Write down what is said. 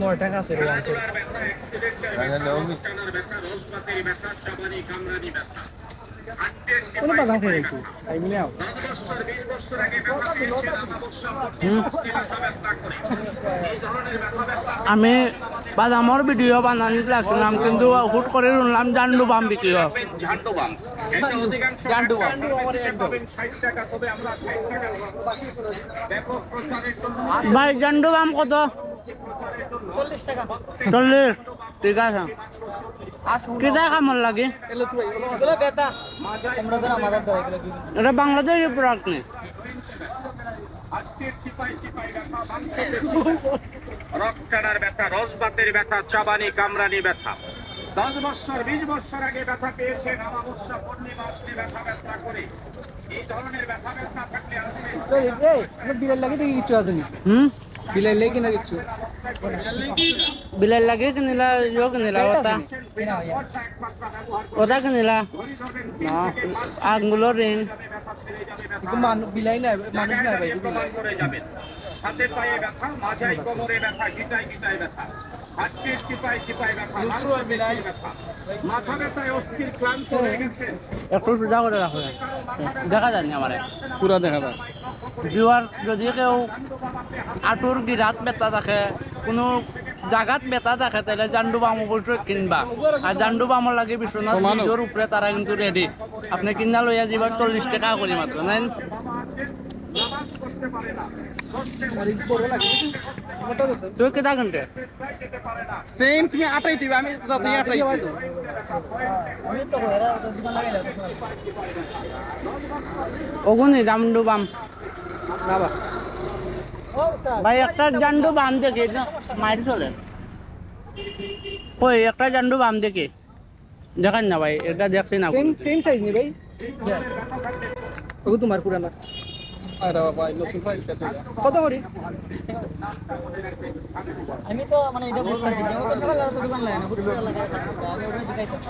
নয় টাকা আছে কোনো বাদাম খেয়ে একটু তাই মিলে আমি বাদামর ভিডিও বানানি লাগছিলাম কিন্তু হুট করে শুনলাম জান্ডু বাম বিক্রি হয় ভাই জান্ডু বাম কত 40 টাকা 40 ঠিক আছে কেটা কামল লাগে এটা বাংলাদেশের প্রোডাক্ট নেই রক্তটার ব্যথা রসবাতের ব্যথা চাবানি কামরানি ব্যথা 10 বছর 20 বছর আগে ব্যথা পেয়েছেন অমাবস্যা পূর্ণিমা আসলে ব্যথা ব্যথা করে এই ধরনের ব্যথা ব্যথা থাকলে বিলের লাগে দেখি কিছু আছে নি বিলের লেগে না কিছু বিলের লাগে কিনিলা ইয়ে কিনিলা ওটা কিনিলা না আঙ্গুলো রিং বিলাই না মানুষ না ভাই হাতে পায়ে ব্যথা মাঝায় কোমরে ব্যথা গিটায় গিটায় ব্যথা হাতের চিপায় চিপায় ব্যথা ব্যথা মাথা ব্যথায় অস্থির ক্লান্ত হয়ে গেছে একটু সোজা করে রাখো দেখা যায়নি আমার পুরা দেখা যায় ভিউয়ার যদি কেউ আঁটুর গিরাত ব্যথা থাকে কোনো জাগাত ব্যথা থাকে তাহলে জান্ডু বাম অবশ্যই কিনবা আর জান্ডু বামর লাগে বিশ্বনাথ নিজের উপরে তারা কিন্তু রেডি আপনি কিনা লইয়া যাবার 40 টাকা করি মাত্র নেন তুই কেটা ঘন্টে সেম তুমি আটাই দিবে আমি যাতে আটাই ওগুনি জান্ডু বাম না বা ভাই একটা জান্ডু বাম দেখে মাইর চলে কই একটা জান্ডু বাম দেখে দেখান না ভাই এটা দেখছি না সেম সেম সাইজ নি ভাই ওগো তোমার পুরানা আরে ভাই নতুন ফাইল কত করি আমি তো মানে এটা বুঝতাছি যে ও তো সকালে দোকান লাগে না পুরো লাগে আমি ওটা দেখাইছি